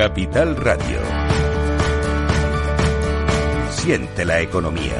Capital Radio. Siente la economía.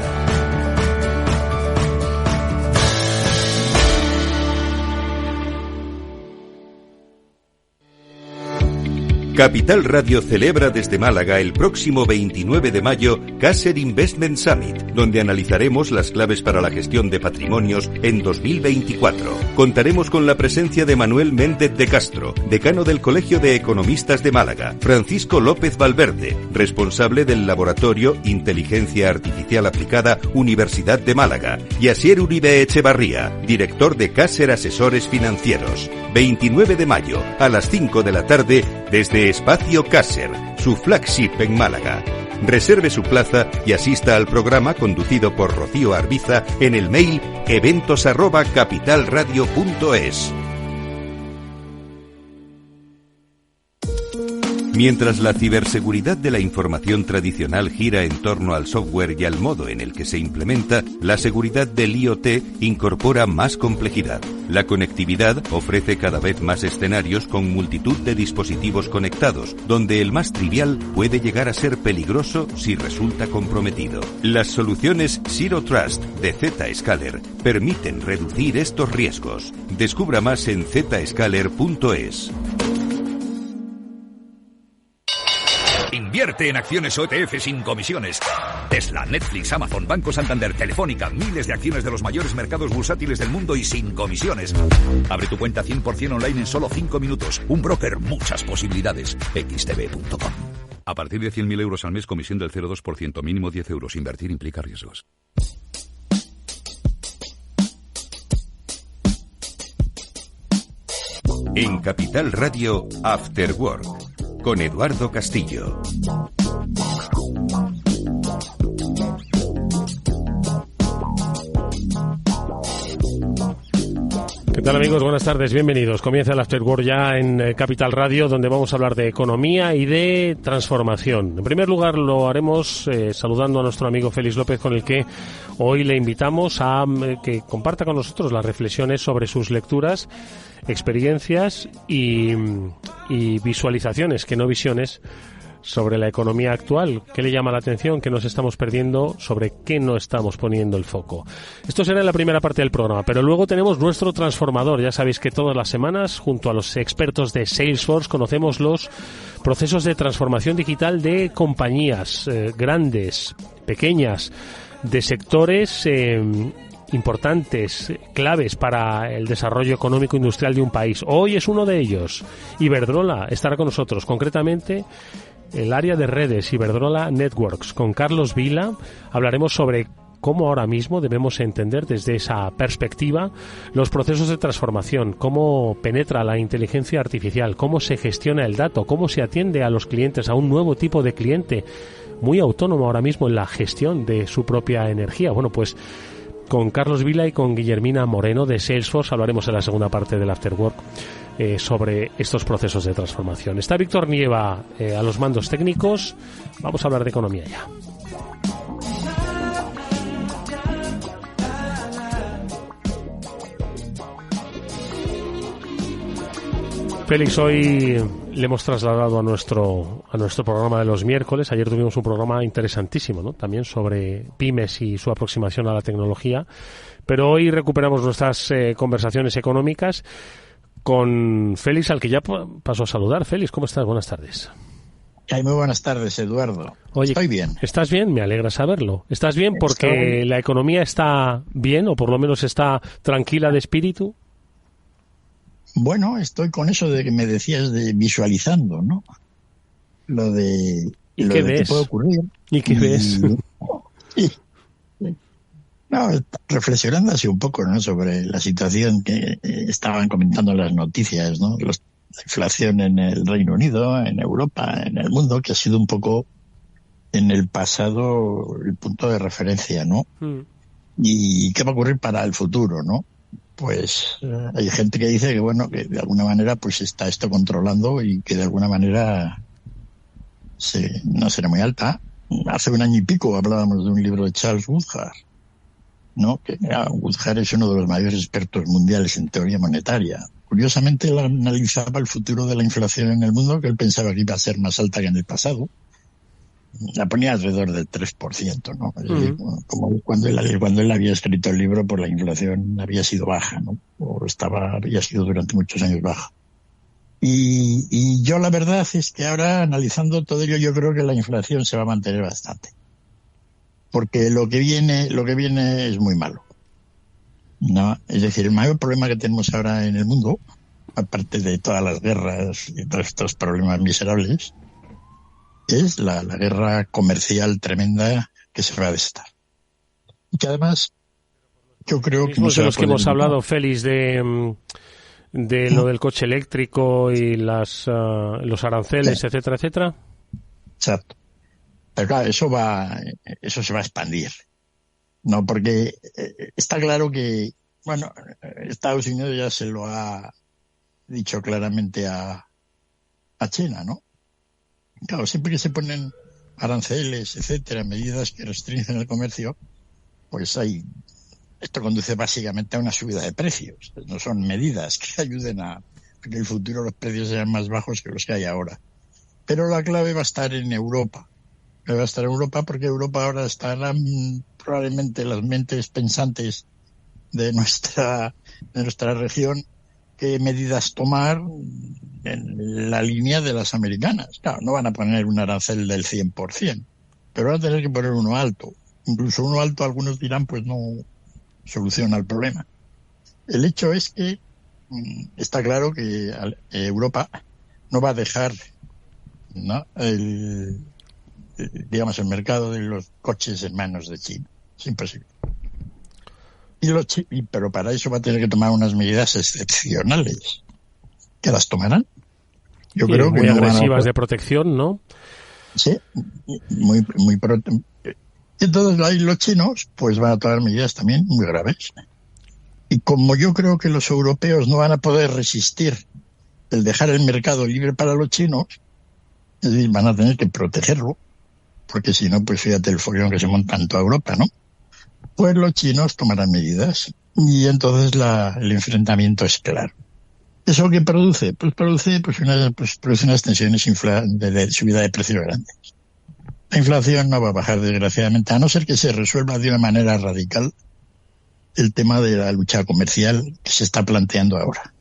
Capital Radio celebra desde Málaga el próximo 29 de mayo Caser Investment Summit, donde analizaremos las claves para la gestión de patrimonios en 2024. Contaremos con la presencia de Manuel Méndez de Castro, decano del Colegio de Economistas de Málaga, Francisco López Valverde, responsable del Laboratorio Inteligencia Artificial Aplicada Universidad de Málaga, y Asier Uribe Echevarría, director de Caser Asesores Financieros. 29 de mayo, a las 5 de la tarde, desde Espacio Caser, su flagship en Málaga. Reserve su plaza y asista al programa conducido por Rocío Arbiza en el mail eventos@capitalradio.es. Mientras la ciberseguridad de la información tradicional gira en torno al software y al modo en el que se implementa, la seguridad del IoT incorpora más complejidad. La conectividad ofrece cada vez más escenarios con multitud de dispositivos conectados, donde el más trivial puede llegar a ser peligroso si resulta comprometido. Las soluciones Zero Trust de Zscaler permiten reducir estos riesgos. Descubra más en zscaler.es. Invierte en acciones o ETF sin comisiones. Tesla, Netflix, Amazon, Banco Santander, Telefónica, miles de acciones de los mayores mercados bursátiles del mundo y sin comisiones. Abre tu cuenta 100% online en solo 5 minutos. Un broker, muchas posibilidades. xtb.com. A partir de 100.000 euros al mes, comisión del 0,2%, mínimo 10 euros. Invertir implica riesgos. En Capital Radio, After Work, con Eduardo Castillo. ¿Qué tal, amigos? Buenas tardes, bienvenidos. Comienza el After Work ya en Capital Radio, donde vamos a hablar de economía y de transformación. En primer lugar, lo haremos saludando a nuestro amigo Félix López, con el que hoy le invitamos a que comparta con nosotros las reflexiones sobre sus lecturas, experiencias y visualizaciones, que no visiones, sobre la economía actual. ¿Qué le llama la atención? ¿Qué nos estamos perdiendo? ¿Sobre qué no estamos poniendo el foco? Esto será en la primera parte del programa, pero luego tenemos nuestro transformador. Ya sabéis que todas las semanas, junto a los expertos de Salesforce, conocemos los procesos de transformación digital de compañías grandes, pequeñas, de sectores importantes, claves para el desarrollo económico industrial de un país. Hoy es uno de ellos. Iberdrola estará con nosotros, concretamente el área de redes, Iberdrola Networks. Con Carlos Vila hablaremos sobre cómo ahora mismo debemos entender desde esa perspectiva los procesos de transformación, cómo penetra la inteligencia artificial, cómo se gestiona el dato, cómo se atiende a los clientes, a un nuevo tipo de cliente muy autónomo ahora mismo en la gestión de su propia energía. Bueno, pues con Carlos Vila y con Guillermina Moreno de Salesforce hablaremos en la segunda parte del After Work sobre estos procesos de transformación. Está Víctor Nieva a los mandos técnicos. Vamos a hablar de economía ya. Félix, hoy le hemos trasladado a nuestro programa de los miércoles. Ayer tuvimos un programa interesantísimo, ¿no? También sobre pymes y su aproximación a la tecnología. Pero hoy recuperamos nuestras conversaciones económicas con Félix, al que ya paso a saludar. Félix, ¿cómo estás? Buenas tardes. Muy buenas tardes, Eduardo. Oye, estoy bien. ¿Estás bien? Me alegra saberlo. ¿Estás bien porque la economía está bien, o por lo menos está tranquila de espíritu? Bueno, estoy con eso de que me decías de visualizando, ¿no? Lo de ¿Y qué ves? Que puede ocurrir. ¿Y qué ves? No, reflexionando así un poco, ¿no? Sobre la situación que estaban comentando las noticias, ¿no? La inflación en el Reino Unido, en Europa, en el mundo, que ha sido un poco en el pasado el punto de referencia, ¿no? ¿Y qué va a ocurrir para el futuro, no? Pues hay gente que dice que, bueno, que de alguna manera pues está esto controlando y que de alguna manera no será muy alta. Hace un año y pico hablábamos de un libro de Charles Woodhart, ¿no? Que Woodhart es uno de los mayores expertos mundiales en teoría monetaria. curiosamente él analizaba el futuro de la inflación en el mundo, que él pensaba que iba a ser más alta que en el pasado. La ponía alrededor del 3%, ¿no? Es decir, como cuando él había escrito el libro, pues la inflación había sido baja, ¿no? Había sido durante muchos años baja. Y yo la verdad es que ahora, analizando todo ello, yo creo que la inflación se va a mantener bastante. Porque lo que viene es muy malo, ¿no? Es decir, el mayor problema que tenemos ahora en el mundo, aparte de todas las guerras y todos estos problemas miserables, es la guerra comercial tremenda que se va a desatar. Y que además, yo creo que... de los que hemos hablado, Félix, de lo del coche eléctrico y los aranceles, etcétera, etcétera. Exacto. Pero claro, eso se va a expandir, ¿no? Porque está claro que, bueno, Estados Unidos ya se lo ha dicho claramente a China, ¿no? Claro, siempre que se ponen aranceles, etcétera, medidas que restringen el comercio, pues esto conduce básicamente a una subida de precios. No son medidas que ayuden a que en el futuro los precios sean más bajos que los que hay ahora. Pero la clave va a estar en Europa. Va a estar en Europa porque Europa ahora estarán probablemente las mentes pensantes de nuestra región qué medidas tomar en la línea de las americanas. Claro, no van a poner un arancel del 100%, pero van a tener que poner uno alto. Incluso uno alto, algunos dirán, pues no soluciona el problema. El hecho es que está claro que Europa no va a dejar, ¿no?, el mercado de los coches en manos de China. Es imposible. Pero para eso va a tener que tomar unas medidas excepcionales. ¿Que las tomarán? Yo creo que muy no agresivas de protección, ¿no? Sí, muy entonces ahí los chinos pues van a tomar medidas también muy graves. Y como yo creo que los europeos no van a poder resistir el dejar el mercado libre para los chinos, es decir, van a tener que protegerlo, porque si no, pues fíjate el follón que se monta en toda Europa, ¿no? Pues los chinos tomarán medidas y entonces el enfrentamiento es claro. ¿Eso qué produce? Pues produce unas tensiones de subida de precios grandes. La inflación no va a bajar, desgraciadamente, a no ser que se resuelva de una manera radical el tema de la lucha comercial que se está planteando ahora,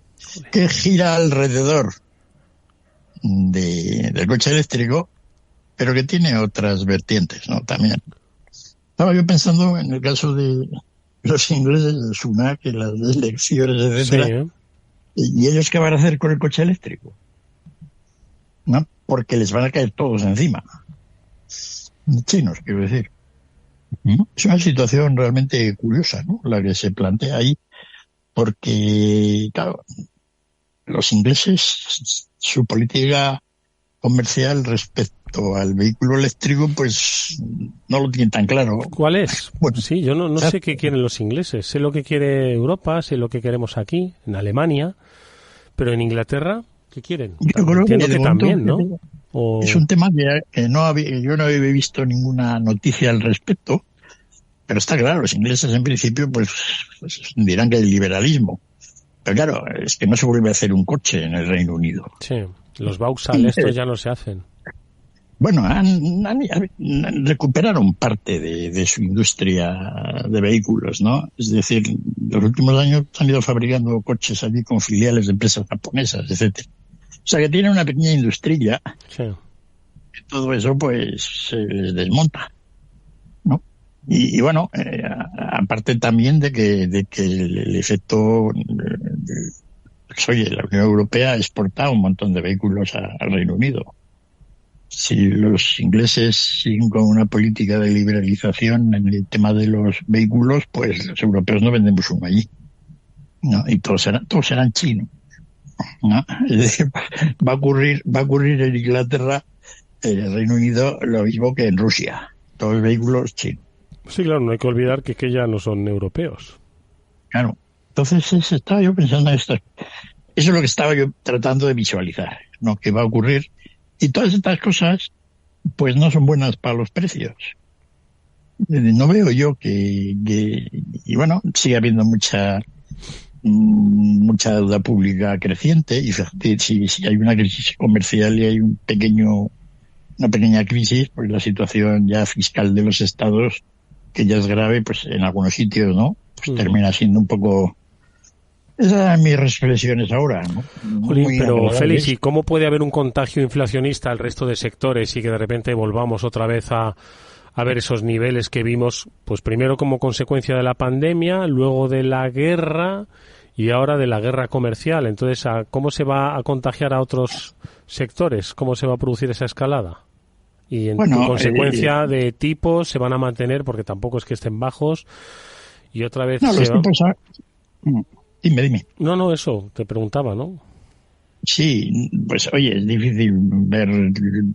que gira alrededor del coche eléctrico, pero que tiene otras vertientes, ¿no? También. Estaba yo pensando en el caso de los ingleses, de Sunak, y las elecciones, etcétera. Sí, ¿Y ellos qué van a hacer con el coche eléctrico? ¿No? Porque les van a caer todos encima. Chinos, quiero decir. Es una situación realmente curiosa, ¿no?, la que se plantea ahí, porque, claro, los ingleses, su política comercial respecto al vehículo eléctrico, pues no lo tienen tan claro. ¿Cuál es? Bueno, sí, yo no sé qué quieren los ingleses. Sé lo que quiere Europa, sé lo que queremos aquí, en Alemania, pero en Inglaterra, ¿qué quieren? Yo creo que también, ¿no? Es un tema que yo no había visto ninguna noticia al respecto, pero está claro, los ingleses en principio pues dirán que el liberalismo. Pero claro, es que no se vuelve a hacer un coche en el Reino Unido. Sí, los Vauxhall estos ya no se hacen. Bueno, recuperaron parte de su industria de vehículos, ¿no? Es decir, en los últimos años han ido fabricando coches allí con filiales de empresas japonesas, etcétera. O sea, que tienen una pequeña industria. Sí. Y todo eso, pues, se les desmonta, ¿no? Y bueno, aparte también de que el efecto... oye, la Unión Europea exporta un montón de vehículos al Reino Unido. Si los ingleses siguen con una política de liberalización en el tema de los vehículos, pues los europeos no vendemos uno allí, ¿no? Y todos serán chinos, ¿no? Es decir, va a ocurrir en Inglaterra, en el Reino Unido, lo mismo que en Rusia. Todos los vehículos chinos. Sí, claro, no hay que olvidar que ya no son europeos. Claro. Entonces estaba yo pensando en esto. Eso es lo que estaba yo tratando de visualizar, ¿no?, que va a ocurrir. Y todas estas cosas, pues no son buenas para los precios. No veo yo que y bueno, sigue habiendo mucha mucha deuda pública creciente, y fíjate, si hay una crisis comercial y hay una pequeña crisis, pues la situación ya fiscal de los estados, que ya es grave, pues en algunos sitios, ¿no? Pues termina siendo un poco... Esas son mis reflexiones ahora, ¿no? Jolín, pero Félix, ¿y cómo puede haber un contagio inflacionista al resto de sectores y que de repente volvamos otra vez a ver esos niveles que vimos, pues primero como consecuencia de la pandemia, luego de la guerra y ahora de la guerra comercial? Entonces, ¿cómo se va a contagiar a otros sectores? ¿Cómo se va a producir esa escalada? Y en consecuencia de tipos se van a mantener, porque tampoco es que estén bajos, y otra vez... No, los tipos... Dime. No, eso, te preguntaba, ¿no? Sí, pues oye, es difícil ver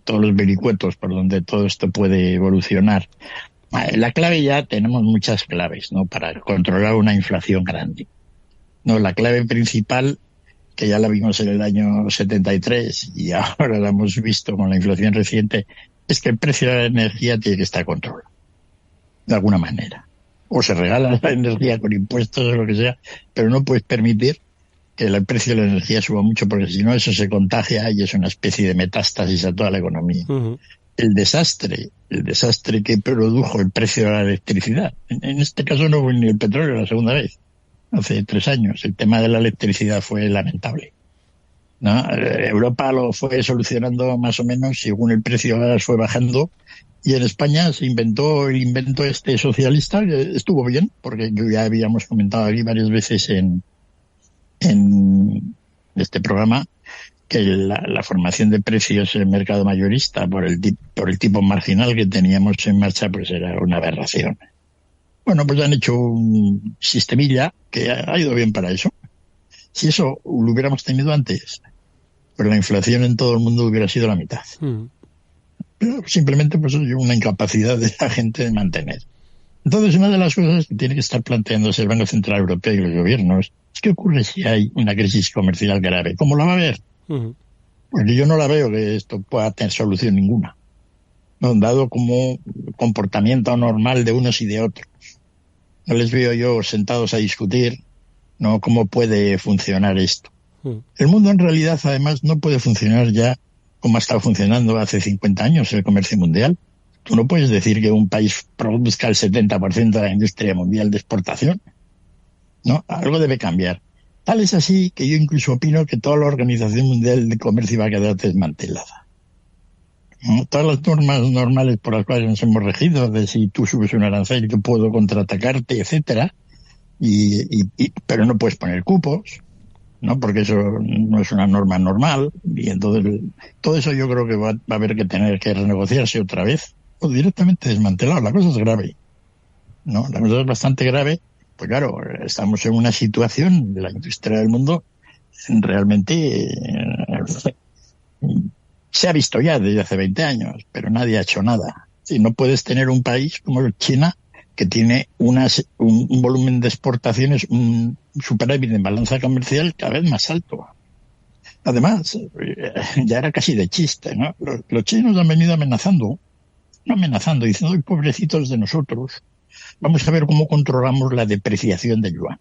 todos los vericuetos por donde todo esto puede evolucionar. La clave, ya tenemos muchas claves, ¿no?, para controlar una inflación grande. No, la clave principal, que ya la vimos en el año 73 y ahora la hemos visto con la inflación reciente, es que el precio de la energía tiene que estar controlado, de alguna manera. O se regala la energía con impuestos o lo que sea, pero no puedes permitir que el precio de la energía suba mucho, porque si no eso se contagia y es una especie de metástasis a toda la economía. Uh-huh. El desastre que produjo el precio de la electricidad, en este caso no fue ni el petróleo la segunda vez, hace 3 años, el tema de la electricidad fue lamentable, ¿no? Europa lo fue solucionando más o menos según el precio de gas fue bajando, y en España se inventó el invento socialista, que estuvo bien, porque ya habíamos comentado aquí varias veces en este programa que la formación de precios en el mercado mayorista por el tipo marginal que teníamos en marcha, pues era una aberración. Bueno, pues han hecho un sistemilla que ha ido bien para eso. Si eso lo hubiéramos tenido antes, pues la inflación en todo el mundo hubiera sido la mitad. Pero simplemente pues una incapacidad de la gente de mantener. Entonces, una de las cosas que tiene que estar planteándose el Banco Central Europeo y los gobiernos es qué ocurre si hay una crisis comercial grave. ¿Cómo la va a haber? Uh-huh. Porque yo no la veo que esto pueda tener solución ninguna, ¿no?, dado como comportamiento normal de unos y de otros. No les veo yo sentados a discutir, ¿no?, cómo puede funcionar esto. Uh-huh. El mundo en realidad, además, no puede funcionar ya como ha estado funcionando hace 50 años el comercio mundial. Tú no puedes decir que un país produzca el 70% de la industria mundial de exportación. No, algo debe cambiar. Tal es así que yo incluso opino que toda la Organización Mundial de Comercio va a quedar desmantelada. ¿No? Todas las normas normales por las cuales nos hemos regido, de si tú subes un arancel yo puedo contraatacarte, etcétera, pero no puedes poner cupos, ¿no?, porque eso no es una norma normal, y entonces todo eso yo creo que va a haber que tener que renegociarse otra vez, o directamente desmantelado. La cosa es grave, ¿no? La cosa es bastante grave, pues claro, estamos en una situación de la industria del mundo realmente se ha visto ya desde hace 20 años, pero nadie ha hecho nada. Si no puedes tener un país como China, que tiene un volumen de exportaciones, un superávit en balanza comercial cada vez más alto. Además, ya era casi de chiste, ¿no? Los chinos han venido amenazando, diciendo, ¡ay, pobrecitos de nosotros! Vamos a ver cómo controlamos la depreciación del yuan,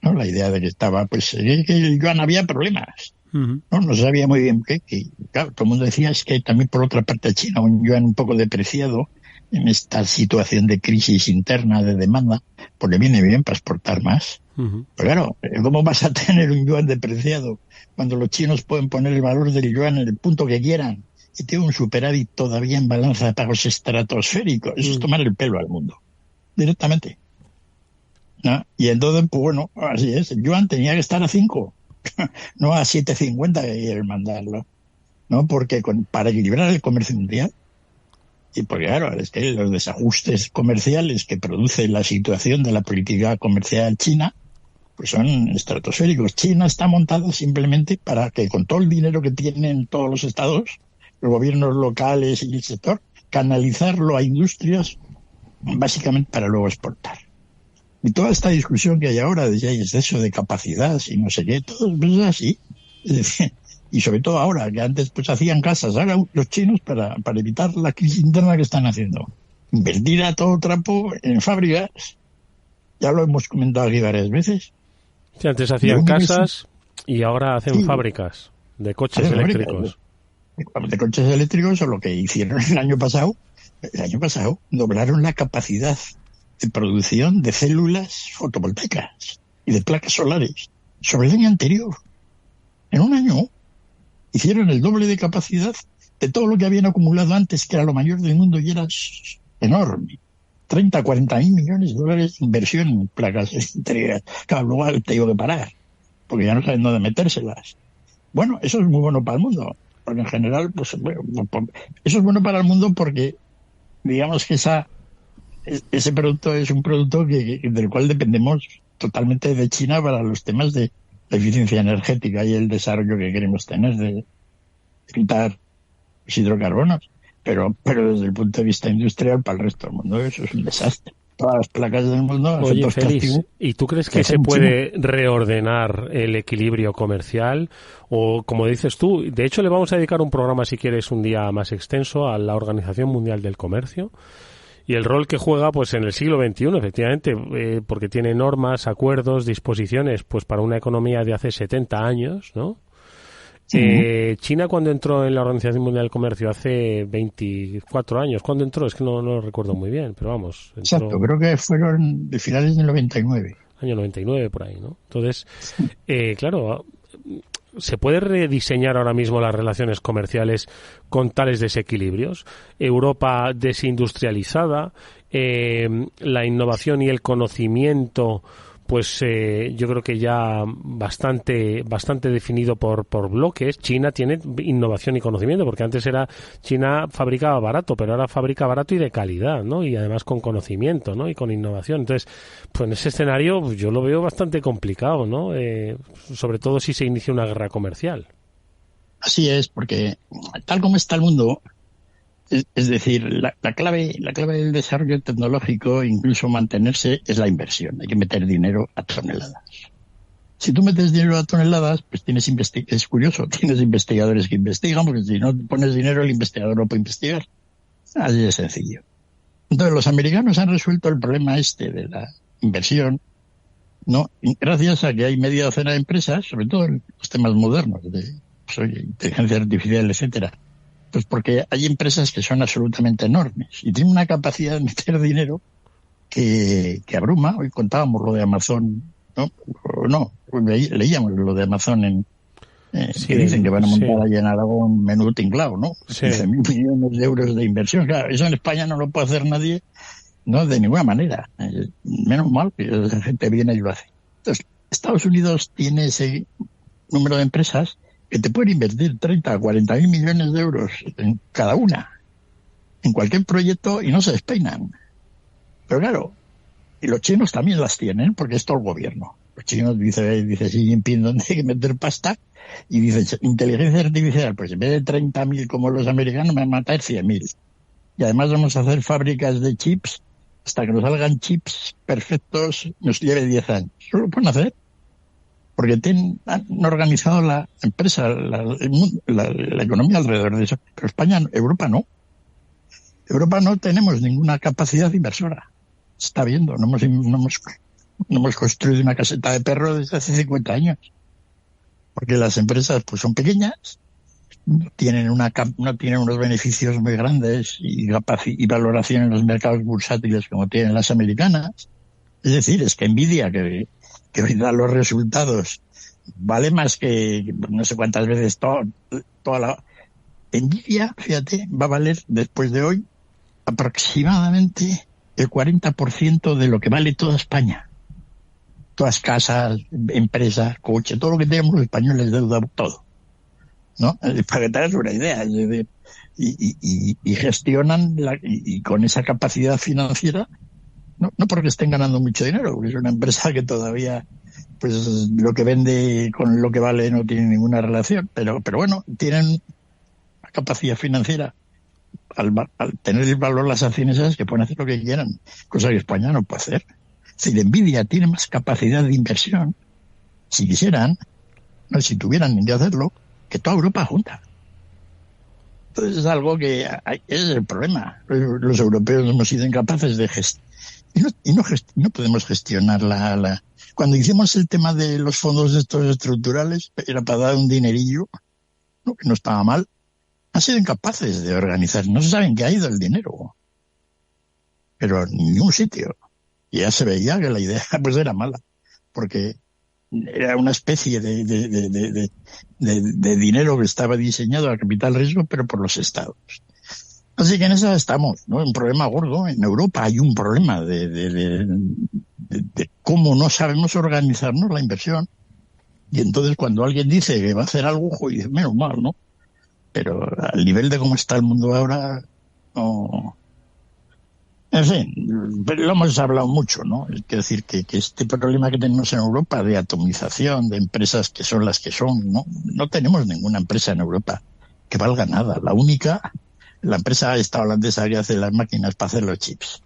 ¿no? La idea de que estaba, pues, que el yuan había problemas, no sabía muy bien qué. Claro, todo el mundo decía, es que también por otra parte China, un yuan un poco depreciado, en esta situación de crisis interna de demanda, pues le viene bien para exportar más. Uh-huh. Pero claro, ¿cómo vas a tener un yuan depreciado cuando los chinos pueden poner el valor del yuan en el punto que quieran y tiene un superávit todavía en balanza de pagos estratosférico? Eso es tomar el pelo al mundo, directamente, ¿no? Y entonces, pues bueno, así es, el yuan tenía que estar a 5, no a 7.50 que quieren mandarlo, ¿no? Porque para equilibrar el comercio mundial, y porque claro, es que los desajustes comerciales que produce la situación de la política comercial china, pues son estratosféricos. China está montada simplemente para que con todo el dinero que tienen todos los estados, los gobiernos locales y el sector, canalizarlo a industrias básicamente para luego exportar. Y toda esta discusión que hay ahora de si hay exceso de capacidad, si no sé qué, todo es así. Es decir, y sobre todo ahora, que antes pues hacían casas, ahora los chinos para evitar la crisis interna que están haciendo, invertir a todo trapo en fábricas, ya lo hemos comentado aquí varias veces, Sí, antes hacían casas y ahora hacen fábricas de coches eléctricos. De coches eléctricos, o lo que hicieron el año pasado, doblaron la capacidad de producción de células fotovoltaicas y de placas solares sobre el año anterior. En un año hicieron el doble de capacidad de todo lo que habían acumulado antes, que era lo mayor del mundo, y era enorme. 30, 40 mil millones de dólares de inversión en placas eléctricas. Claro, luego te digo que parar, porque ya no saben dónde metérselas. Bueno, eso es muy bueno para el mundo, porque en general, pues eso es bueno para el mundo porque, digamos que ese producto es un producto del cual dependemos totalmente de China para los temas de la eficiencia energética y el desarrollo que queremos tener de evitar los hidrocarbonos. Pero desde el punto de vista industrial, para el resto del mundo, eso es un desastre. Todas las placas del mundo... Oye, Félix, ¿y tú crees que se puede reordenar el equilibrio comercial? O, como dices tú, de hecho le vamos a dedicar un programa, si quieres, un día más extenso a la Organización Mundial del Comercio y el rol que juega pues en el siglo XXI, efectivamente, porque tiene normas, acuerdos, disposiciones pues para una economía de hace 70 años, ¿no? China, cuando entró en la Organización Mundial del Comercio hace 24 años, ¿cuándo entró? Es que no lo recuerdo muy bien, pero vamos. Exacto, creo que fueron de finales del 99. Año 99, por ahí, ¿no? Entonces, claro, ¿se puede rediseñar ahora mismo las relaciones comerciales con tales desequilibrios? Europa desindustrializada, la innovación y el conocimiento... pues yo creo que ya bastante definido por bloques. China tiene innovación y conocimiento, porque antes China fabricaba barato, pero ahora fabrica barato y de calidad, ¿no? Y además con conocimiento, ¿no? Y con innovación. Entonces, pues en ese escenario pues yo lo veo bastante complicado, ¿no? Sobre todo si se inicia una guerra comercial. Así es, porque tal como está el mundo, es decir, la clave del desarrollo tecnológico, incluso mantenerse, es la inversión. Hay que meter dinero a toneladas. Si tú metes dinero a toneladas, pues es curioso, tienes investigadores que investigan, porque si no pones dinero, el investigador no puede investigar. Así de sencillo. Entonces, los americanos han resuelto el problema de la inversión, ¿no? Gracias a que hay media docena de empresas, sobre todo en los temas modernos de inteligencia artificial, etcétera. Pues porque hay empresas que son absolutamente enormes y tienen una capacidad de meter dinero que abruma. Hoy contábamos lo de Amazon, ¿no? Leíamos lo de Amazon que dicen que van a montar allí en Aragón menú tinglao, ¿no? Sí. 15.000 millones de euros de inversión. Claro, eso en España no lo puede hacer nadie, no, de ninguna manera. Menos mal que la gente viene y lo hace. Entonces, Estados Unidos tiene ese número de empresas que te pueden invertir 30 a 40 mil millones de euros en cada una, en cualquier proyecto, y no se despeinan. Pero claro, y los chinos también las tienen, porque es todo el gobierno. Los chinos dice Xi Jinping dónde hay que meter pasta, y dice inteligencia artificial, pues en vez de 30.000 como los americanos, me van a matar 100.000. Y además vamos a hacer fábricas de chips, hasta que nos salgan chips perfectos, nos lleve 10 años. Eso lo pueden hacer. Porque han organizado la empresa, la economía alrededor de eso. Pero Europa no. Europa no tenemos ninguna capacidad inversora. Se está viendo, no hemos construido una caseta de perro desde hace 50 años. Porque las empresas pues son pequeñas, no tienen unos beneficios muy grandes y valoración en los mercados bursátiles como tienen las americanas. Es decir, es que Nvidia, que hoy da los resultados, vale más que no sé cuántas veces toda la... Nvidia, fíjate, va a valer después de hoy aproximadamente el 40% de lo que vale toda España. Todas casas, empresas, coches, todo lo que tenemos los españoles deuda, todo, ¿no? Para que te hagas una idea. Y gestionan y con esa capacidad financiera, no porque estén ganando mucho dinero, porque es una empresa que todavía, pues lo que vende con lo que vale no tiene ninguna relación, pero bueno, tienen una capacidad financiera al tener el valor las acciones esas, que pueden hacer lo que quieran, cosa que España no puede hacer. Si Nvidia tiene más capacidad de inversión, si quisieran, si tuvieran que hacerlo, que toda Europa junta. Entonces es algo que ese es el problema. Los europeos hemos sido incapaces de gestionar. Y no podemos gestionar Cuando hicimos el tema de los fondos estos estructurales, era para dar un dinerillo, ¿no? Que no estaba mal. Han sido incapaces de organizar, no se sabe en qué ha ido el dinero, pero en ningún sitio. Y ya se veía que la idea pues era mala, porque era una especie de dinero que estaba diseñado a capital riesgo, pero por los estados. Así que en eso estamos, ¿no? Un problema gordo. En Europa hay un problema de cómo no sabemos organizarnos la inversión. Y entonces cuando alguien dice que va a hacer algo, dice, menos mal, ¿no? Pero al nivel de cómo está el mundo ahora, no. En fin, lo hemos hablado mucho, ¿no? Es decir, que este problema que tenemos en Europa de atomización, de empresas que son las que son, ¿no? No tenemos ninguna empresa en Europa que valga nada. La empresa esta holandesa que hace las máquinas para hacer los chips.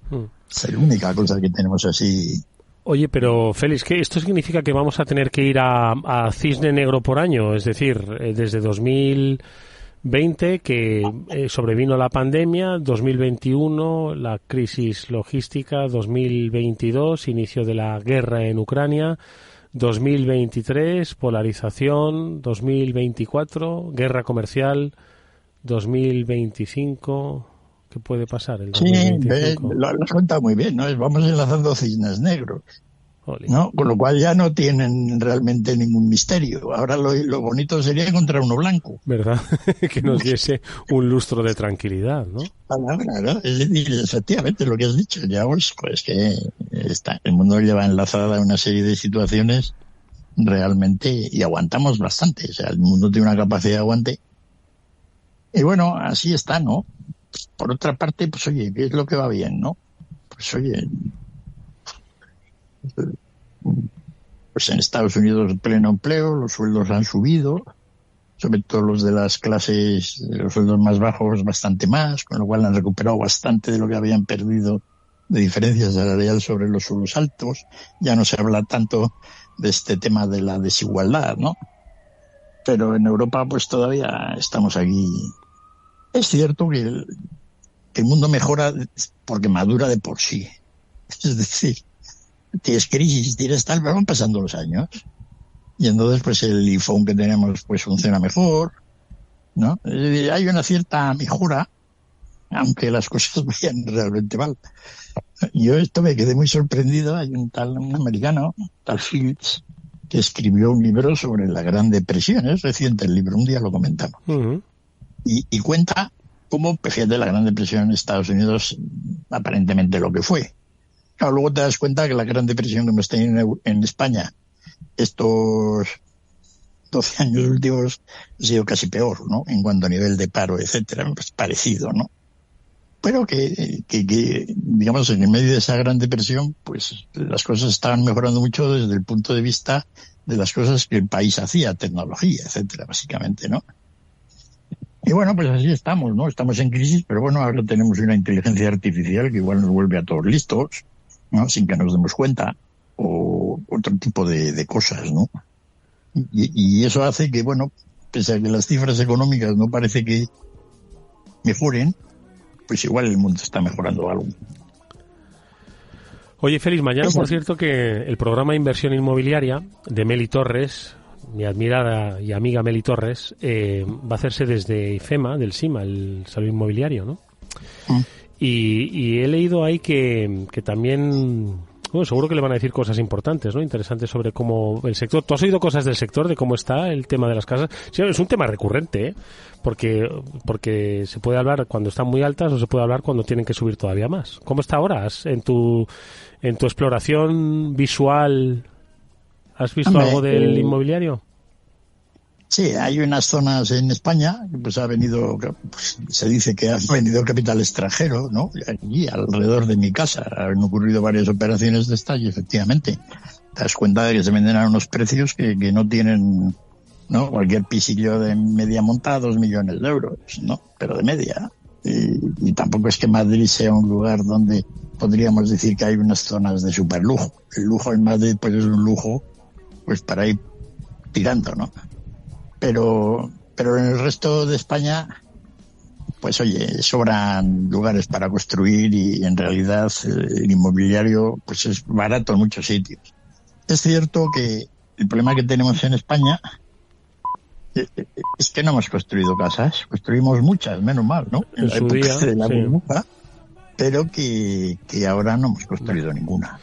Es la única cosa que tenemos así. Oye, pero Félix, ¿qué esto significa que vamos a tener que ir a cisne negro por año? Es decir, desde 2020 que sobrevino la pandemia, 2021 la crisis logística, 2022 inicio de la guerra en Ucrania, 2023 polarización, 2024 guerra comercial, 2025, ¿qué puede pasar? El 2025? Sí, lo has contado muy bien, ¿no? Vamos enlazando cisnes negros, ¿no? Con lo cual ya no tienen realmente ningún misterio. Ahora lo bonito sería encontrar uno blanco. ¿Verdad? Que nos diese un lustro de tranquilidad, ¿no? Claro, es decir, efectivamente lo que has dicho, ya pues que el mundo lleva enlazada una serie de situaciones realmente, y aguantamos bastante. O sea, el mundo tiene una capacidad de aguante. Y bueno, así está, ¿no? Por otra parte, pues oye, ¿qué es lo que va bien, no? Pues oye, pues en Estados Unidos pleno empleo, los sueldos han subido, sobre todo los de las clases, los sueldos más bajos bastante más, con lo cual han recuperado bastante de lo que habían perdido de diferencia salarial sobre los sueldos altos. Ya no se habla tanto de este tema de la desigualdad, ¿no? Pero en Europa pues todavía estamos aquí. Es cierto que el mundo mejora porque madura de por sí. Es decir, tienes crisis, tienes tal, pero van pasando los años. Y entonces pues el iPhone que tenemos pues funciona mejor, ¿no? Es decir, hay una cierta mejora, aunque las cosas vayan realmente mal. Yo esto me quedé muy sorprendido. Hay un americano, tal Fields, que escribió un libro sobre la Gran Depresión. Es reciente el libro, un día lo comentamos. Uh-huh. Y cuenta cómo, fíjate, la Gran Depresión en Estados Unidos, aparentemente lo que fue. Claro, luego te das cuenta que la Gran Depresión que hemos tenido en España estos 12 años últimos ha sido casi peor, ¿no? En cuanto a nivel de paro, etcétera, pues parecido, ¿no? Pero que digamos, en el medio de esa Gran Depresión, pues las cosas estaban mejorando mucho desde el punto de vista de las cosas que el país hacía, tecnología, etcétera, básicamente, ¿no? Y bueno, pues así estamos, ¿no? Estamos en crisis, pero bueno, ahora tenemos una inteligencia artificial que igual nos vuelve a todos listos, ¿no? Sin que nos demos cuenta, o otro tipo de cosas, ¿no? Y eso hace que, bueno, pese a que las cifras económicas no parece que mejoren, pues igual el mundo está mejorando algo. Oye, Félix, mañana, por cierto, que el programa de inversión inmobiliaria de Meli Torres, mi admirada y amiga Meli Torres, va a hacerse desde IFEMA, del SIMA, el Salón Inmobiliario, ¿no? Y he leído ahí que también, bueno, seguro que le van a decir cosas importantes, ¿no? Interesantes sobre cómo el sector. ¿Tú has oído cosas del sector, de cómo está el tema de las casas? Sí, es un tema recurrente, ¿eh? Porque se puede hablar cuando están muy altas o se puede hablar cuando tienen que subir todavía más. ¿Cómo está ahora? En tu exploración visual, ¿has visto algo del inmobiliario? Sí, hay unas zonas en España que pues ha venido, pues, se dice que ha venido capital extranjero, ¿no? Aquí alrededor de mi casa han ocurrido varias operaciones de estas y efectivamente te das cuenta de que se venden a unos precios que no tienen, ¿no? Cualquier pisillo de media monta 2 millones de euros, ¿no? Pero de media. Y tampoco es que Madrid sea un lugar donde podríamos decir que hay unas zonas de superlujo. El lujo en Madrid pues es un lujo pues para ir tirando, ¿no? Pero en el resto de España, pues oye, sobran lugares para construir y en realidad el inmobiliario pues es barato en muchos sitios. es cierto que el problema que tenemos en España es que no hemos construido casas. Construimos muchas, menos mal, ¿no? En su día, de la sí. burbuja, pero que ahora no hemos construido ninguna.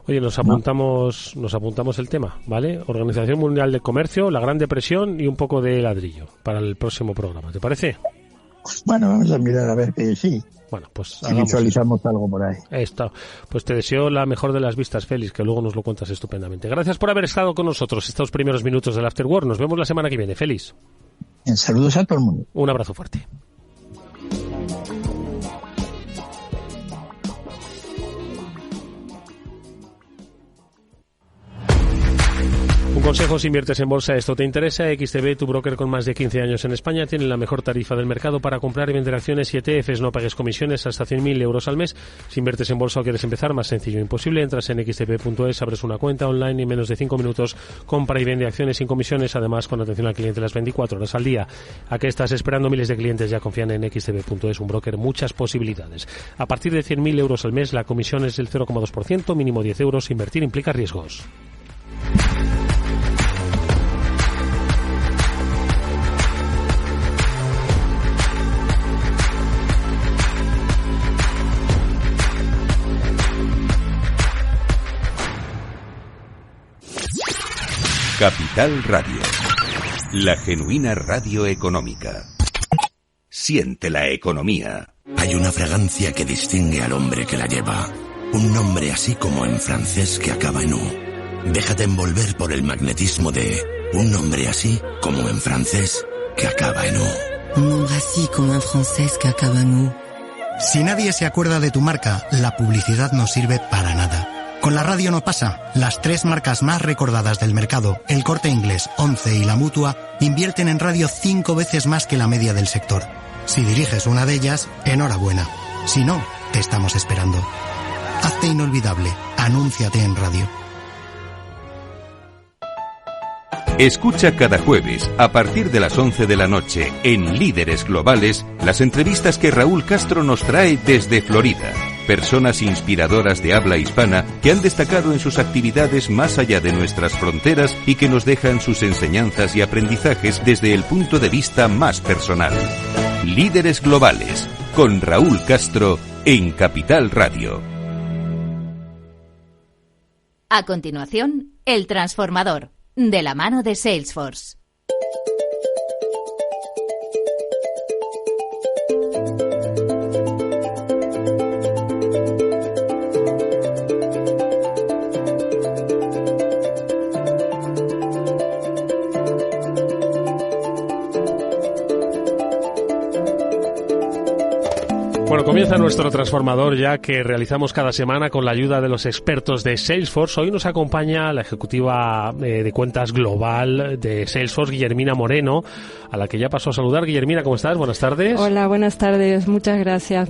Oye, nos apuntamos el tema, ¿vale? Organización Mundial del Comercio, la Gran Depresión y un poco de ladrillo para el próximo programa. ¿Te parece? Bueno, vamos a mirar a ver que sí. Bueno, pues si visualizamos algo por ahí. Está. Pues te deseo la mejor de las vistas, Félix, que luego nos lo cuentas estupendamente. Gracias por haber estado con nosotros estos primeros minutos del After Work. Nos vemos la semana que viene, Félix. Saludos a todo el mundo. Un abrazo fuerte. Un consejo: si inviertes en bolsa, esto te interesa. XTB, tu broker con más de 15 años en España, tiene la mejor tarifa del mercado para comprar y vender acciones y ETFs. No pagues comisiones hasta 100.000 euros al mes. Si inviertes en bolsa o quieres empezar, más sencillo imposible. Entras en xtb.es, abres una cuenta online y en menos de 5 minutos compra y vende acciones sin comisiones, además con atención al cliente las 24 horas al día. ¿A qué estás esperando? Miles de clientes ya confían en xtb.es, un broker, muchas posibilidades. A partir de 100.000 euros al mes, la comisión es del 0,2%, mínimo 10 euros. Invertir implica riesgos. Capital Radio, la genuina radio económica. Siente la economía. Hay una fragancia que distingue al hombre que la lleva. Un nombre así como en francés que acaba en U. Déjate envolver por el magnetismo de un nombre así como en francés que acaba en U. Un nombre así como en francés que acaba en U. Si nadie se acuerda de tu marca, la publicidad no sirve para nada. Con la radio no pasa. Las 3 marcas más recordadas del mercado, El Corte Inglés, Once y La Mutua, invierten en radio 5 veces más que la media del sector. Si diriges una de ellas, enhorabuena. Si no, te estamos esperando. Hazte inolvidable. Anúnciate en radio. Escucha cada jueves, a partir de las 11 de la noche, en Líderes Globales, las entrevistas que Raúl Castro nos trae desde Florida. Personas inspiradoras de habla hispana que han destacado en sus actividades más allá de nuestras fronteras y que nos dejan sus enseñanzas y aprendizajes desde el punto de vista más personal. Líderes Globales, con Raúl Castro, en Capital Radio. A continuación, El Transformador, de la mano de Salesforce. Bueno, comienza nuestro transformador ya que realizamos cada semana con la ayuda de los expertos de Salesforce. Hoy nos acompaña la ejecutiva de cuentas global de Salesforce, Guillermina Moreno, a la que ya paso a saludar. Guillermina, ¿cómo estás? Buenas tardes. Hola, buenas tardes. Muchas gracias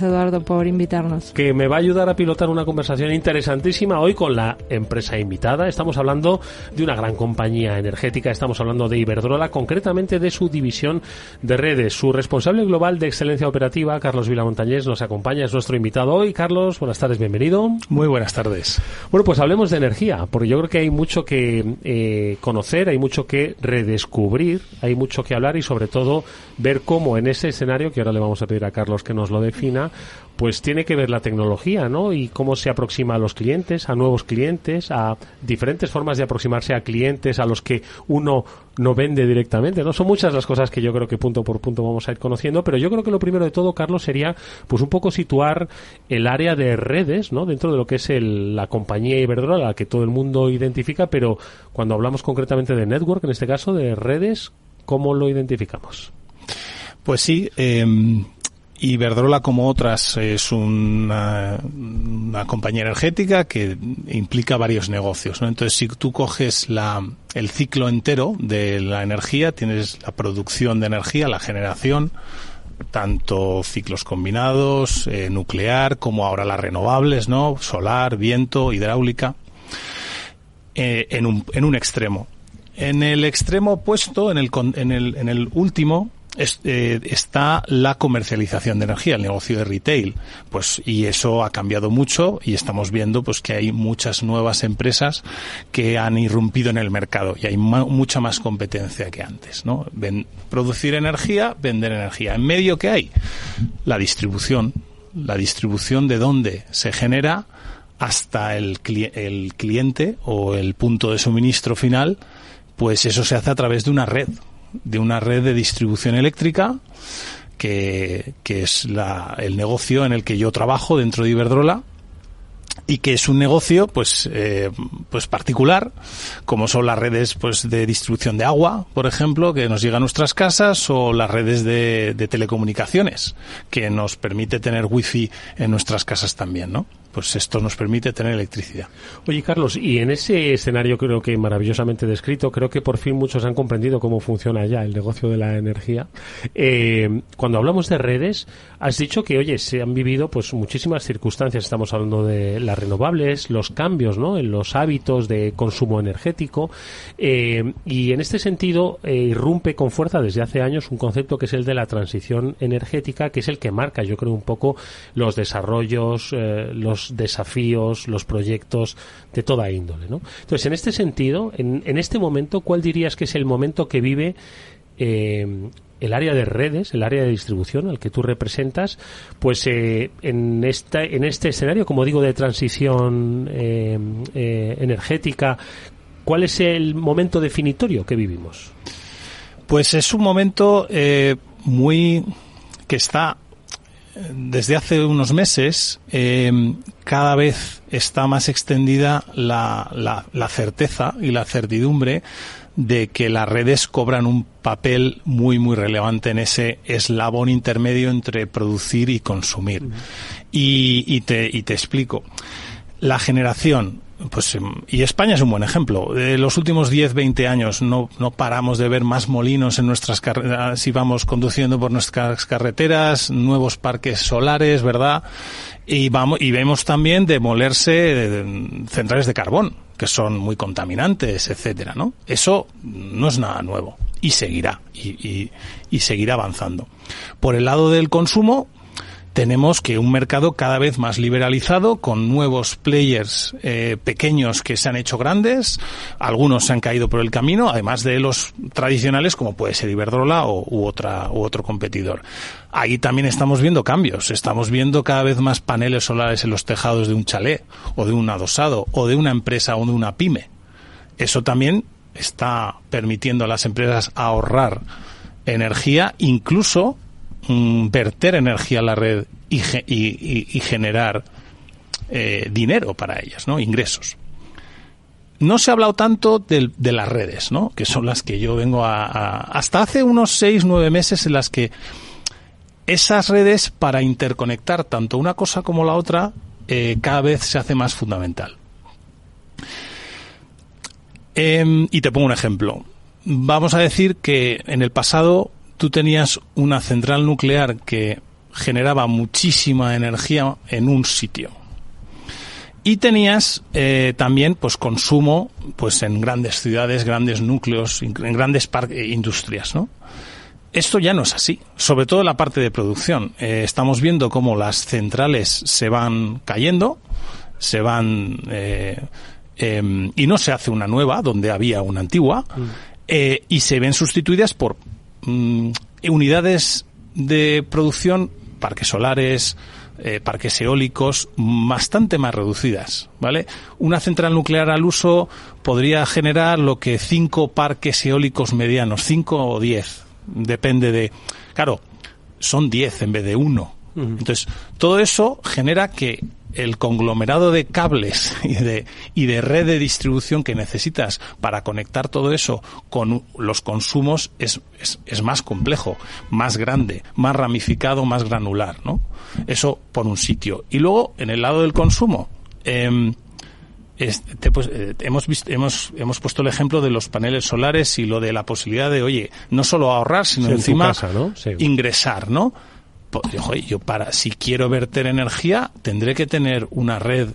Eduardo por invitarnos. Que me va a ayudar a pilotar una conversación interesantísima hoy con la empresa invitada. Estamos hablando de una gran compañía energética, estamos hablando de Iberdrola, concretamente de su división de redes. Su responsable global de excelencia operativa, Carlos Vilamontañés, nos acompaña, es nuestro invitado hoy. Carlos, buenas tardes, bienvenido. Muy buenas tardes. Bueno, pues hablemos de energía, porque yo creo que hay mucho que conocer, hay mucho que redescubrir, hay mucho que hablar y sobre todo ver cómo en ese escenario, que ahora le vamos a pedir a Carlos que nos lo defina, pues tiene que ver la tecnología, ¿no? Y cómo se aproxima a los clientes, a nuevos clientes, a diferentes formas de aproximarse a clientes a los que uno no vende directamente, ¿no? Son muchas las cosas que yo creo que punto por punto vamos a ir conociendo, pero yo creo que lo primero de todo, Carlos, sería pues un poco situar el área de redes, ¿no? Dentro de lo que es la compañía Iberdrola, la que todo el mundo identifica, pero cuando hablamos concretamente de network, en este caso de redes, ¿cómo lo identificamos? Pues sí, Iberdrola, como otras, es una compañía energética que implica varios negocios, ¿no? Entonces, si tú coges el ciclo entero de la energía, tienes la producción de energía, la generación, tanto ciclos combinados, nuclear, como ahora las renovables, ¿no? Solar, viento, hidráulica, en un extremo. En el extremo opuesto, en el último, está la comercialización de energía, el negocio de retail, pues, y eso ha cambiado mucho y estamos viendo pues que hay muchas nuevas empresas que han irrumpido en el mercado y hay mucha más competencia que antes, ¿no? Producir energía, vender energía. En medio, ¿qué hay? La distribución de dónde se genera hasta el cliente o el punto de suministro final, pues eso se hace a través de una red de distribución eléctrica que es el negocio en el que yo trabajo dentro de Iberdrola, y que es un negocio pues particular, como son las redes pues de distribución de agua, por ejemplo, que nos llega a nuestras casas, o las redes de telecomunicaciones, que nos permite tener wifi en nuestras casas también, ¿no? Pues esto nos permite tener electricidad. Oye, Carlos, y en ese escenario creo que maravillosamente descrito, creo que por fin muchos han comprendido cómo funciona ya el negocio de la energía. Cuando hablamos de redes, has dicho que, oye, se han vivido pues muchísimas circunstancias. Estamos hablando de las renovables, los cambios, ¿no?, en los hábitos de consumo energético, y en este sentido irrumpe con fuerza desde hace años un concepto que es el de la transición energética, que es el que marca, yo creo, un poco los desarrollos, los desafíos, los proyectos de toda índole, ¿no? Entonces, en este sentido, en este momento, ¿cuál dirías que es el momento que vive el área de redes, el área de distribución al que tú representas, pues en este escenario, como digo, de transición energética? ¿Cuál es el momento definitorio que vivimos? Pues es un momento que está desde hace unos meses. Cada vez está más extendida la certeza y la certidumbre de que las redes cobran un papel muy muy relevante en ese eslabón intermedio entre producir y consumir. Y te explico. La generación, pues, y España es un buen ejemplo. De los últimos 10-20 años no paramos de ver más molinos en nuestras carreteras, si vamos conduciendo por nuestras carreteras, nuevos parques solares, ¿verdad? Y vemos también demolerse centrales de carbón, que son muy contaminantes, etcétera, ¿no? Eso no es nada nuevo y seguirá y seguirá avanzando. Por el lado del consumo, tenemos que un mercado cada vez más liberalizado, con nuevos players pequeños que se han hecho grandes. Algunos se han caído por el camino, además de los tradicionales, como puede ser Iberdrola u otro competidor. Ahí también estamos viendo cambios. Estamos viendo cada vez más paneles solares en los tejados de un chalet, o de un adosado, o de una empresa o de una pyme. Eso también está permitiendo a las empresas ahorrar energía, incluso verter energía a la red y generar dinero para ellas, ¿no? Ingresos. No se ha hablado tanto de las redes, ¿no?, que son las que yo vengo hasta hace unos 6-9 meses, en las que esas redes, para interconectar tanto una cosa como la otra, cada vez se hace más fundamental. Y te pongo un ejemplo. Vamos a decir que en el pasado tú tenías una central nuclear que generaba muchísima energía en un sitio. Y tenías también pues consumo pues en grandes ciudades, grandes núcleos, en grandes industrias, ¿no? Esto ya no es así, sobre todo en la parte de producción. Estamos viendo cómo las centrales se van cayendo, y no se hace una nueva donde había una antigua, y se ven sustituidas por unidades de producción, parques solares, parques eólicos, bastante más reducidas, ¿vale? Una central nuclear al uso podría generar lo que 5 parques eólicos medianos, 5 o 10, depende de... Claro, son 10 en vez de 1. Entonces, todo eso genera que el conglomerado de cables y de red de distribución que necesitas para conectar todo eso con los consumos es más complejo, más grande, más ramificado, más granular, ¿no? Eso por un sitio. Y luego, en el lado del consumo, hemos puesto el ejemplo de los paneles solares y lo de la posibilidad de, oye, no solo ahorrar, sino encima casa, ¿no? Sí. Ingresar, ¿no? Si quiero verter energía, tendré que tener una red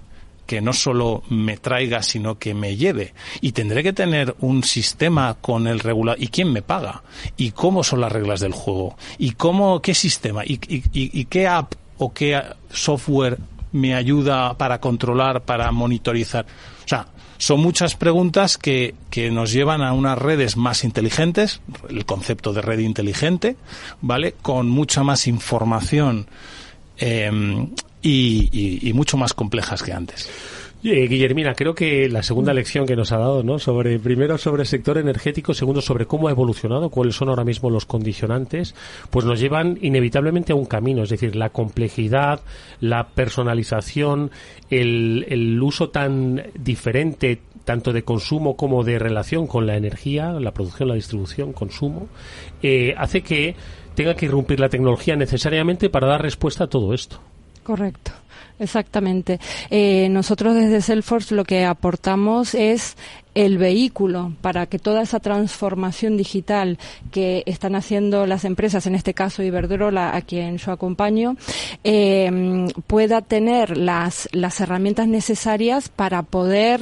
que no solo me traiga, sino que me lleve. Y tendré que tener un sistema con el regulador. ¿Y quién me paga? ¿Y cómo son las reglas del juego? ¿Y qué sistema? ¿Y qué app o qué software me ayuda para controlar, para monitorizar? O sea, son muchas preguntas que nos llevan a unas redes más inteligentes, el concepto de red inteligente, ¿vale? Con mucha más información y mucho más complejas que antes. Guillermina, creo que la segunda lección que nos ha dado, ¿no? Primero sobre el sector energético, segundo sobre cómo ha evolucionado, cuáles son ahora mismo los condicionantes, pues nos llevan inevitablemente a un camino, es decir, la complejidad, la personalización, el uso tan diferente tanto de consumo como de relación con la energía, la producción, la distribución, consumo, hace que tenga que irrumpir la tecnología necesariamente para dar respuesta a todo esto. Correcto. Exactamente. Nosotros desde Salesforce lo que aportamos es el vehículo para que toda esa transformación digital que están haciendo las empresas, en este caso Iberdrola, a quien yo acompaño, pueda tener las herramientas necesarias para poder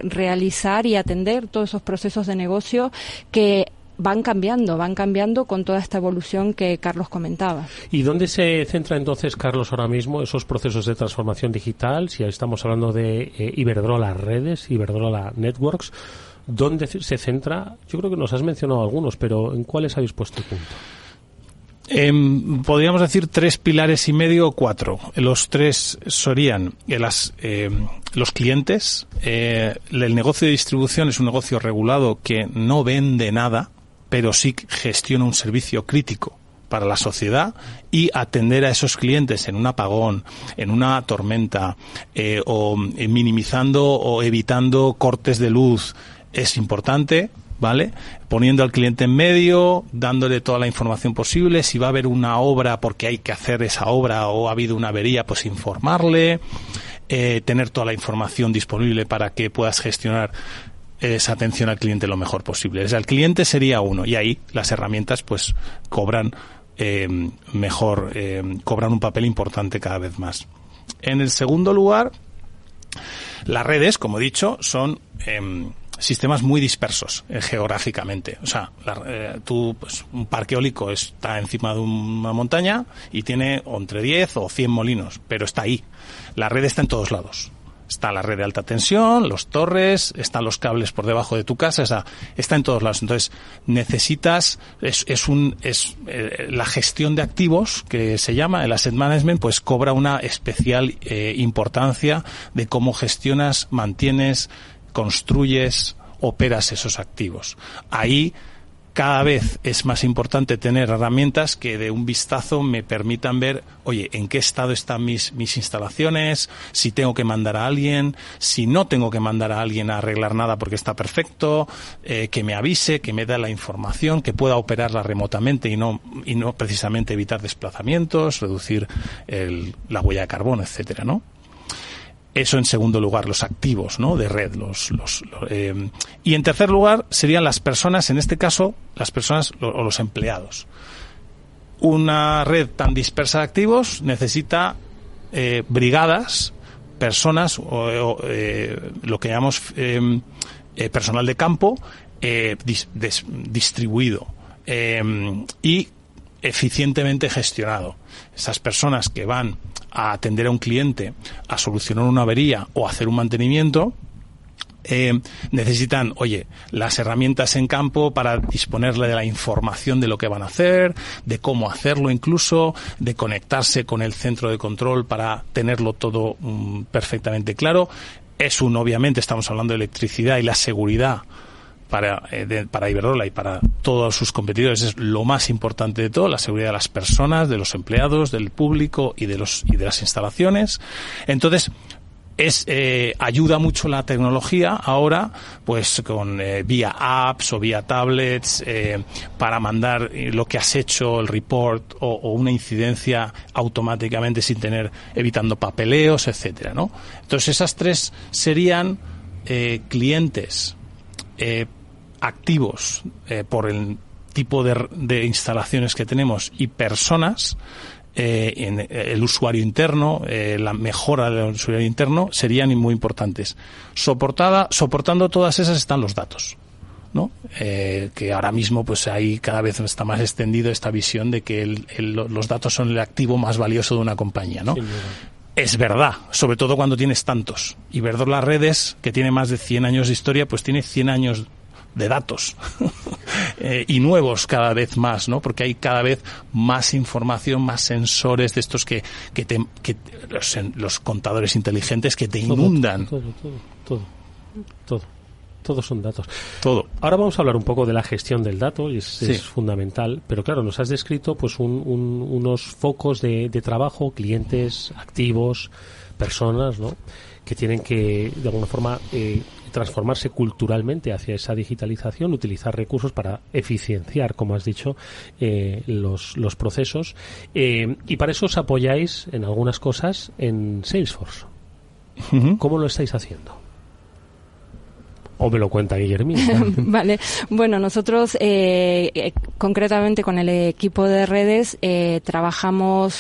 realizar y atender todos esos procesos de negocio que van cambiando con toda esta evolución que Carlos comentaba. ¿Y dónde se centra entonces, Carlos, ahora mismo esos procesos de transformación digital? Si estamos hablando de Iberdrola Redes, Iberdrola Networks, ¿dónde se centra? Yo creo que nos has mencionado algunos, pero ¿en cuáles habéis puesto el punto? Podríamos decir 3 pilares y medio o 4. Los 3 serían los clientes. El negocio de distribución es un negocio regulado que no vende nada, pero sí gestiona un servicio crítico para la sociedad, y atender a esos clientes en un apagón, en una tormenta, o minimizando o evitando cortes de luz es importante, ¿vale? Poniendo al cliente en medio, dándole toda la información posible. Si va a haber una obra porque hay que hacer esa obra o ha habido una avería, pues informarle, tener toda la información disponible para que puedas gestionar esa atención al cliente lo mejor posible. O sea, el cliente sería uno, y ahí las herramientas pues cobran cobran un papel importante cada vez más. En el segundo lugar, las redes, como he dicho, son sistemas muy dispersos geográficamente. O sea, pues, un parque eólico está encima de una montaña y tiene entre 10 o 100 molinos, pero está ahí. La red está en todos lados. Está la red de alta tensión, los torres, están los cables por debajo de tu casa, está en todos lados. Entonces, necesitas, la gestión de activos, que se llama el asset management, pues cobra una especial importancia de cómo gestionas, mantienes, construyes, operas esos activos. Ahí cada vez es más importante tener herramientas que de un vistazo me permitan ver, oye, en qué estado están mis instalaciones, si tengo que mandar a alguien, si no tengo que mandar a alguien a arreglar nada porque está perfecto, que me avise, que me dé la información, que pueda operarla remotamente y no precisamente evitar desplazamientos, reducir la huella de carbono, etcétera, ¿no? Eso en segundo lugar, los activos, ¿no?, de red. Y en tercer lugar serían las personas, en este caso, las personas o los empleados. Una red tan dispersa de activos necesita brigadas, personas, lo que llamamos personal de campo, distribuido y eficientemente gestionado. Esas personas que van a atender a un cliente, a solucionar una avería o a hacer un mantenimiento, necesitan, las herramientas en campo para disponerle de la información de lo que van a hacer, de cómo hacerlo incluso, de conectarse con el centro de control para tenerlo todo perfectamente claro. Obviamente estamos hablando de electricidad, y la seguridad para Iberdrola y para todos sus competidores es lo más importante de todo, la seguridad de las personas, de los empleados, del público y de las instalaciones. Entonces, ayuda mucho la tecnología ahora, pues con vía apps o vía tablets, para mandar lo que has hecho, el report o una incidencia automáticamente evitando papeleos, etcétera, ¿no? Entonces, esas 3 serían clientes, activos por el tipo de instalaciones que tenemos, y personas en el usuario interno, la mejora del usuario interno, serían muy importantes. Soportando todas esas están los datos, ¿no? Que ahora mismo pues ahí cada vez está más extendido esta visión de que los datos son el activo más valioso de una compañía, ¿no? Sí, es verdad, sobre todo cuando tienes tantos. Y Iberdrola Redes, que tiene más de 100 años de historia, pues tiene 100 años de datos y nuevos cada vez más, ¿no? Porque hay cada vez más información, más sensores de estos que los contadores inteligentes que te inundan. Todo. Todos son datos. Todo. Ahora vamos a hablar un poco de la gestión del dato, y es fundamental, pero claro, nos has descrito pues unos focos de trabajo, clientes, activos, personas, ¿no? Que tienen que, de alguna forma, transformarse culturalmente hacia esa digitalización, utilizar recursos para eficienciar, como has dicho, los procesos. Y para eso os apoyáis en algunas cosas en Salesforce. Uh-huh. ¿Cómo lo estáis haciendo? ¿O me lo cuenta Guillermina? Vale. Bueno, nosotros concretamente con el equipo de redes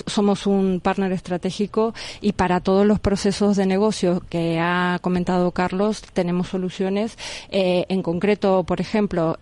somos un partner estratégico, y para todos los procesos de negocio que ha comentado Carlos tenemos soluciones. En concreto, por ejemplo,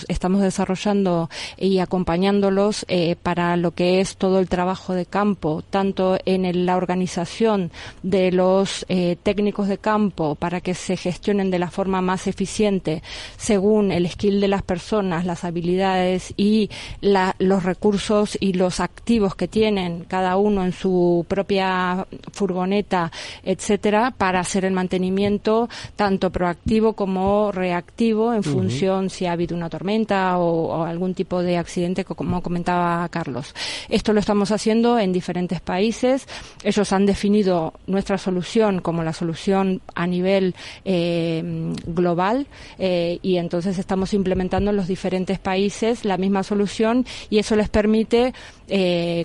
estamos desarrollando y acompañándolos para lo que es todo el trabajo de campo, tanto en la organización de los técnicos de campo para que se gestionen de la forma más eficiente según el skill de las personas, las habilidades y los recursos y los activos que tienen cada uno en su propia furgoneta, etcétera, para hacer el mantenimiento tanto proactivo como reactivo en función si ha habido una tormenta o algún tipo de accidente, como comentaba Carlos. Esto lo estamos haciendo en diferentes países. Ellos han definido nuestra solución como la solución a nivel global, y entonces estamos implementando en los diferentes países la misma solución, y eso les permite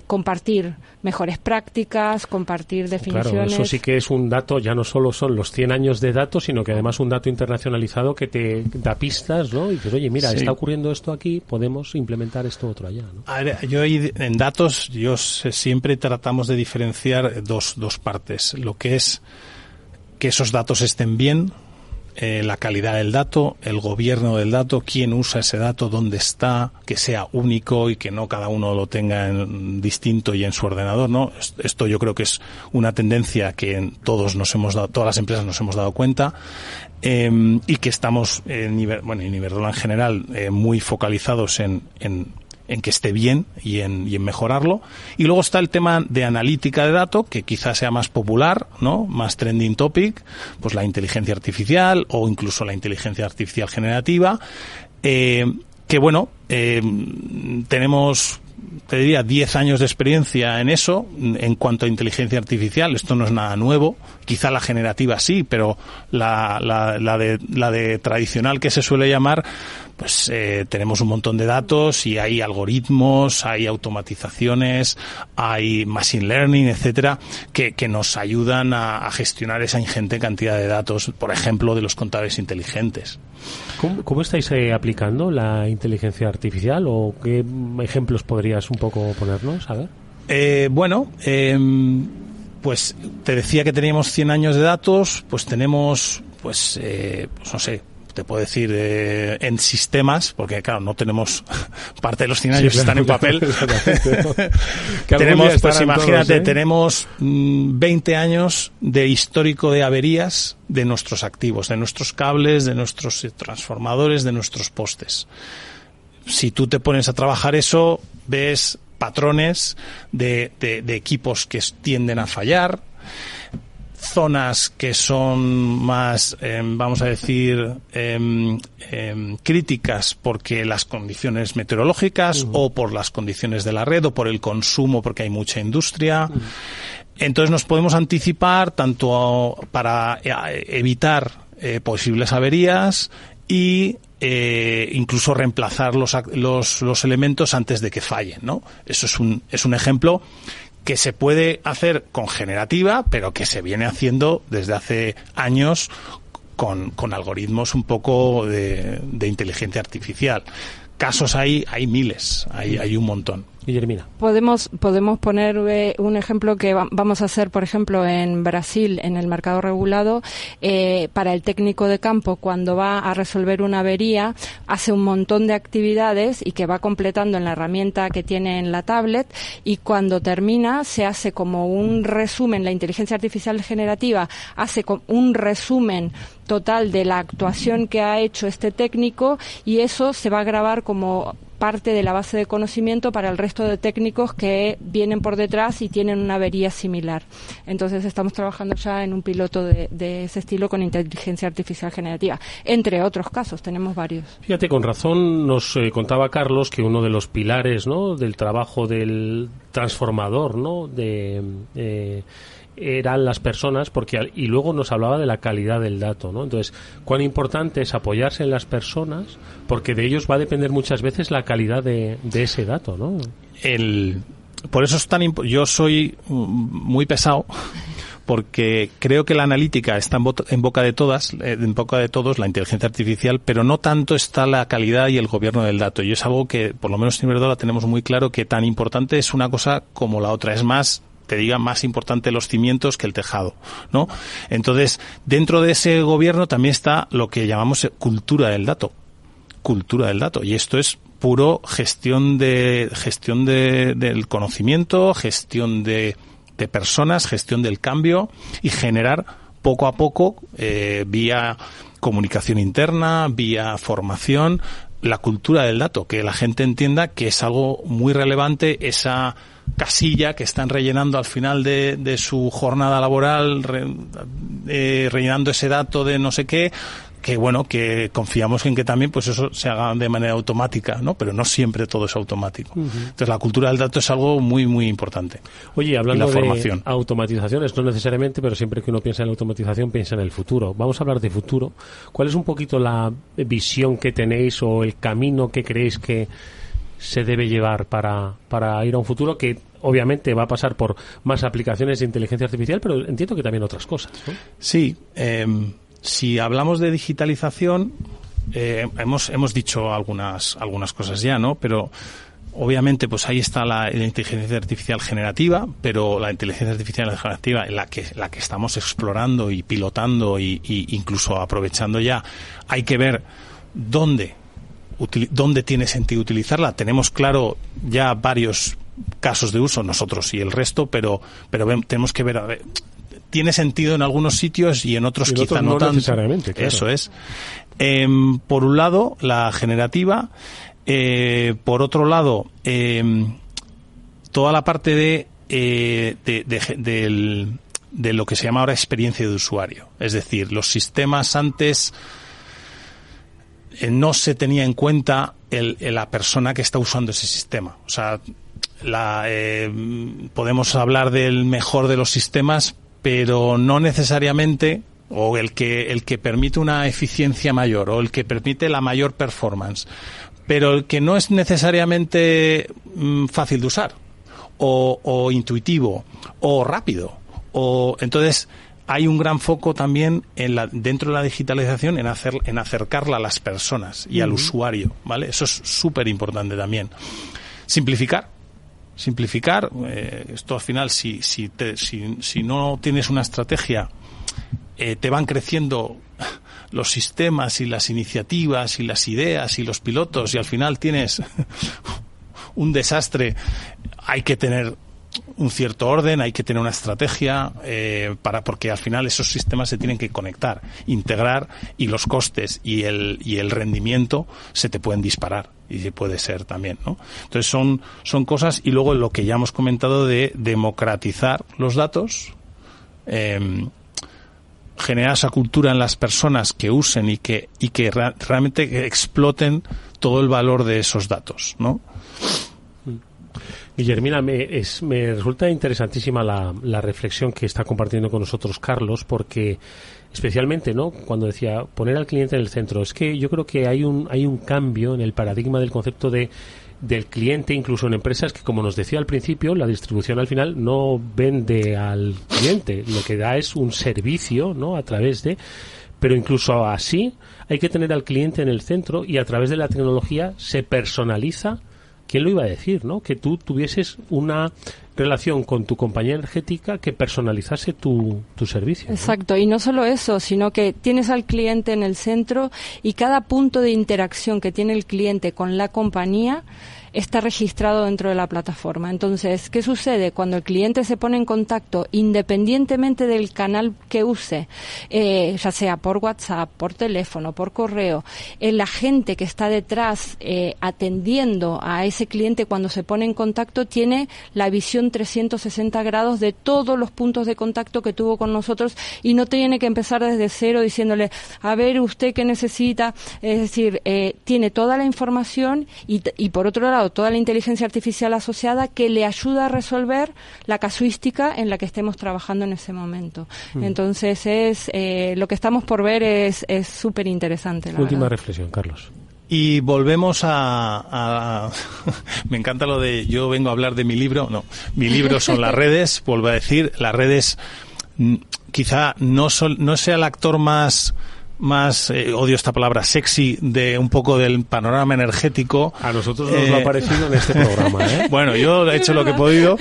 compartir mejores prácticas, compartir definiciones. Claro, eso sí que es un dato, ya no solo son los 100 años de datos, sino que además un dato internacionalizado que te da pistas, ¿no? Y dices, oye, mira, está ocurriendo esto aquí, podemos implementar esto otro allá, ¿no? A ver, en datos, siempre tratamos de diferenciar dos partes. Lo que es que esos datos estén bien, la calidad del dato, el gobierno del dato, quién usa ese dato, dónde está, que sea único y que no cada uno lo tenga distinto y en su ordenador, ¿no? Esto yo creo que es una tendencia que todas las empresas nos hemos dado cuenta, y que estamos en Iberdrola en general muy focalizados en que esté bien y en mejorarlo. Y luego está el tema de analítica de datos, que quizás sea más popular, ¿no? Más trending topic, pues la inteligencia artificial o incluso la inteligencia artificial generativa, que bueno, tenemos, te diría, 10 años de experiencia en eso, en cuanto a inteligencia artificial. Esto no es nada nuevo, quizá la generativa sí, pero la de tradicional, que se suele llamar, pues tenemos un montón de datos y hay algoritmos, hay automatizaciones, hay machine learning, etcétera, que nos ayudan a gestionar esa ingente cantidad de datos, por ejemplo, de los contadores inteligentes. ¿Cómo estáis aplicando la inteligencia artificial, o qué ejemplos podrías un poco ponernos? A ver. Pues te decía que teníamos 100 años de datos, pues tenemos, pues no sé, te puedo decir, en sistemas, porque claro, no tenemos parte de los 100 años están en papel. Tenemos, pues imagínate, todos, tenemos 20 años de histórico de averías de nuestros activos, de nuestros cables, de nuestros transformadores, de nuestros postes. Si tú te pones a trabajar eso, ves patrones de equipos que tienden a fallar, zonas que son más, vamos a decir, críticas porque las condiciones meteorológicas o por las condiciones de la red o por el consumo, porque hay mucha industria. Entonces nos podemos anticipar tanto para evitar posibles averías y incluso reemplazar los elementos antes de que fallen, ¿no? Eso es un ejemplo que se puede hacer con generativa, pero que se viene haciendo desde hace años con algoritmos un poco de inteligencia artificial. Casos hay miles, hay un montón. Guillermina. Podemos poner un ejemplo que vamos a hacer, por ejemplo, en Brasil, en el mercado regulado, para el técnico de campo, cuando va a resolver una avería, hace un montón de actividades y que va completando en la herramienta que tiene en la tablet, y cuando termina se hace como un resumen, la inteligencia artificial generativa hace un resumen total de la actuación que ha hecho este técnico, y eso se va a grabar como parte de la base de conocimiento para el resto de técnicos que vienen por detrás y tienen una avería similar. Entonces estamos trabajando ya en un piloto de ese estilo con inteligencia artificial generativa. Entre otros casos, tenemos varios. Fíjate, con razón nos contaba Carlos que uno de los pilares, ¿no?, del trabajo del transformador, ¿no?, eran las personas, y luego nos hablaba de la calidad del dato, ¿no? Entonces, cuán importante es apoyarse en las personas, porque de ellos va a depender muchas veces la calidad de ese dato, ¿no? Por eso yo soy muy pesado, porque creo que la analítica está en boca de todos, la inteligencia artificial, pero no tanto está la calidad y el gobierno del dato. Y es algo que, por lo menos en Iberdrola, tenemos muy claro que tan importante es una cosa como la otra. Es más importante los cimientos que el tejado, ¿no? Entonces, dentro de ese gobierno también está lo que llamamos cultura del dato. Y esto es puro gestión del conocimiento, gestión de personas, gestión del cambio, y generar poco a poco, vía comunicación interna, vía formación, la cultura del dato, que la gente entienda que es algo muy relevante, esa casilla que están rellenando al final de su jornada laboral, rellenando ese dato de no sé qué, que bueno, que confiamos en que también pues eso se haga de manera automática, ¿no? Pero no siempre todo es automático. Entonces la cultura del dato es algo muy, muy importante. Oye, hablando de automatizaciones, no necesariamente, pero siempre que uno piensa en la automatización, piensa en el futuro. Vamos a hablar de futuro. ¿Cuál es un poquito la visión que tenéis o el camino que creéis que se debe llevar para ir a un futuro que obviamente va a pasar por más aplicaciones de inteligencia artificial, pero entiendo que también otras cosas, ¿no? Sí, si hablamos de digitalización, hemos dicho algunas cosas ya, ¿no? Pero obviamente pues ahí está la inteligencia artificial generativa, pero la inteligencia artificial generativa en la que estamos explorando y pilotando y incluso aprovechando ya, hay que ver dónde tiene sentido utilizarla. Tenemos claro ya varios casos de uso, nosotros y el resto, pero tenemos que ver, a ver, tiene sentido en algunos sitios y en otros quizá no tanto. Necesariamente, claro. Eso es. Por un lado, la generativa. Por otro lado, toda la parte de lo que se llama ahora experiencia de usuario. Es decir, los sistemas antes no se tenía en cuenta la persona que está usando ese sistema. O sea, podemos hablar del mejor de los sistemas, pero no necesariamente, o el que permite una eficiencia mayor, o el que permite la mayor performance, pero el que no es necesariamente fácil de usar, o intuitivo, o rápido, entonces hay un gran foco también dentro de la digitalización en acercarla a las personas y al usuario, ¿vale? Eso es súper importante también. Simplificar, esto al final, si no tienes una estrategia, te van creciendo los sistemas y las iniciativas y las ideas y los pilotos, y al final tienes un desastre. Hay que tener un cierto orden, hay que tener una estrategia, porque al final esos sistemas se tienen que conectar, integrar, y los costes y el rendimiento se te pueden disparar, y se puede ser también, ¿no? Entonces son cosas, y luego lo que ya hemos comentado de democratizar los datos, generar esa cultura en las personas que usen y que realmente exploten todo el valor de esos datos, ¿no? Guillermina, me resulta interesantísima la reflexión que está compartiendo con nosotros Carlos, porque especialmente, ¿no?, cuando decía poner al cliente en el centro, es que yo creo que hay un cambio en el paradigma del concepto del cliente, incluso en empresas que, como nos decía al principio, la distribución al final no vende al cliente, lo que da es un servicio, ¿no?, a través de... Pero incluso así hay que tener al cliente en el centro, y a través de la tecnología se personaliza ¿quién lo iba a decir, no? Que tú tuvieses una relación con tu compañía energética que personalizase tu servicio, ¿no? Exacto, y no solo eso, sino que tienes al cliente en el centro y cada punto de interacción que tiene el cliente con la compañía está registrado dentro de la plataforma. Entonces, ¿qué sucede? Cuando el cliente se pone en contacto, independientemente del canal que use, ya sea por WhatsApp, por teléfono, por correo, el agente que está detrás atendiendo a ese cliente cuando se pone en contacto tiene la visión 360 grados de todos los puntos de contacto que tuvo con nosotros y no tiene que empezar desde cero diciéndole, a ver, ¿usted qué necesita? Es decir, tiene toda la información y por otro lado, toda la inteligencia artificial asociada que le ayuda a resolver la casuística en la que estemos trabajando en ese momento. Entonces, lo que estamos por ver es súper interesante. Última reflexión, Carlos. Y volvemos a me encanta lo de yo vengo a hablar de mi libro. No, mi libro son las redes. Vuelvo a decir, las redes quizá no sea el actor más odio esta palabra, sexy, de un poco del panorama energético. A nosotros nos lo ha parecido en este programa, ¿eh? Bueno, yo he hecho lo que he podido,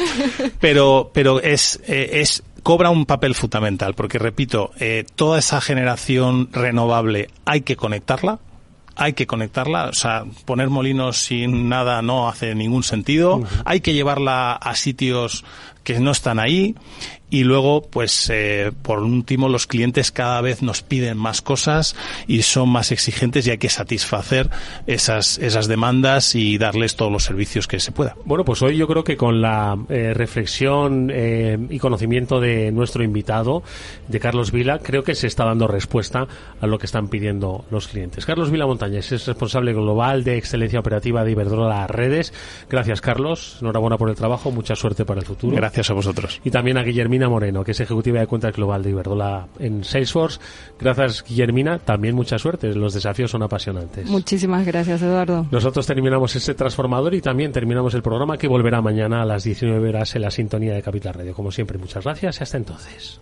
pero cobra un papel fundamental, porque repito, toda esa generación renovable hay que conectarla, o sea, poner molinos sin nada no hace ningún sentido, hay que llevarla a sitios que no están ahí. Y luego, pues, por último, los clientes cada vez nos piden más cosas y son más exigentes y hay que satisfacer esas demandas y darles todos los servicios que se pueda. Bueno, pues hoy yo creo que con la reflexión y conocimiento de nuestro invitado, de Carlos Vila, creo que se está dando respuesta a lo que están pidiendo los clientes. Carlos Vila Montañés es responsable global de excelencia operativa de Iberdrola Redes. Gracias, Carlos. Enhorabuena por el trabajo. Mucha suerte para el futuro. Gracias a vosotros. Y también a Guillermina Moreno, que es ejecutiva de cuentas global de Iberdrola en Salesforce. Gracias, Guillermina. También mucha suerte. Los desafíos son apasionantes. Muchísimas gracias, Eduardo. Nosotros terminamos este transformador y también terminamos el programa que volverá mañana a las 19 horas en la sintonía de Capital Radio. Como siempre, muchas gracias y hasta entonces.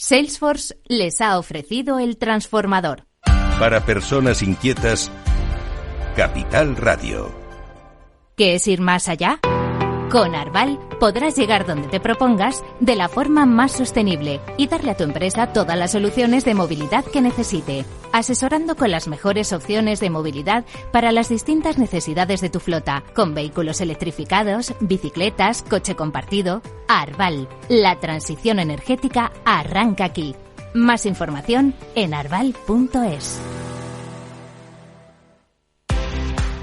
Salesforce les ha ofrecido el transformador. Para personas inquietas, Capital Radio. ¿Qué es ir más allá? Con Arval podrás llegar donde te propongas de la forma más sostenible y darle a tu empresa todas las soluciones de movilidad que necesite, asesorando con las mejores opciones de movilidad para las distintas necesidades de tu flota, con vehículos electrificados, bicicletas, coche compartido. Arval, la transición energética arranca aquí. Más información en arval.es.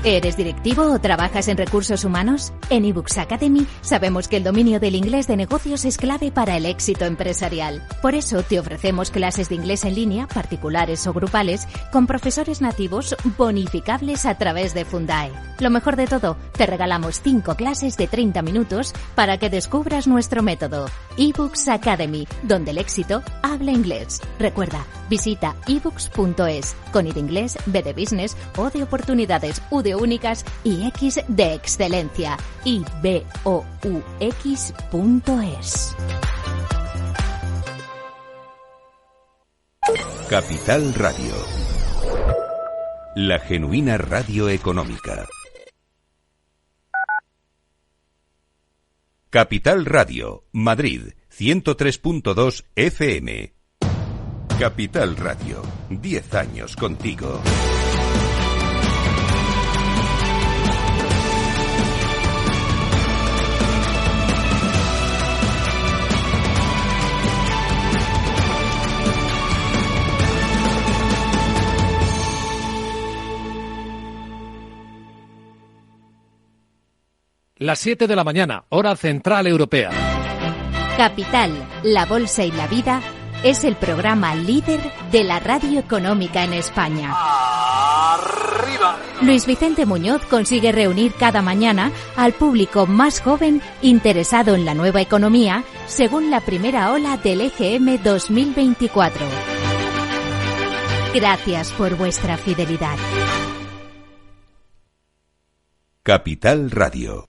¿Eres directivo o trabajas en recursos humanos? En eBooks Academy sabemos que el dominio del inglés de negocios es clave para el éxito empresarial. Por eso te ofrecemos clases de inglés en línea, particulares o grupales, con profesores nativos bonificables a través de Fundae. Lo mejor de todo, te regalamos 5 clases de 30 minutos para que descubras nuestro método. eBooks Academy, donde el éxito habla inglés. Recuerda, visita ebooks.es, con I de inglés, B de business, O de oportunidades, U de únicas y X de excelencia. iboux.es. Capital Radio. La genuina radio económica. Capital Radio, Madrid, 103.2 FM. Capital Radio, 10 años contigo. Las 7 de la mañana, hora central europea. Capital, la bolsa y la vida es el programa líder de la radio económica en España. ¡Arriba! Luis Vicente Muñoz consigue reunir cada mañana al público más joven interesado en la nueva economía, según la primera ola del EGM 2024. Gracias por vuestra fidelidad. Capital Radio.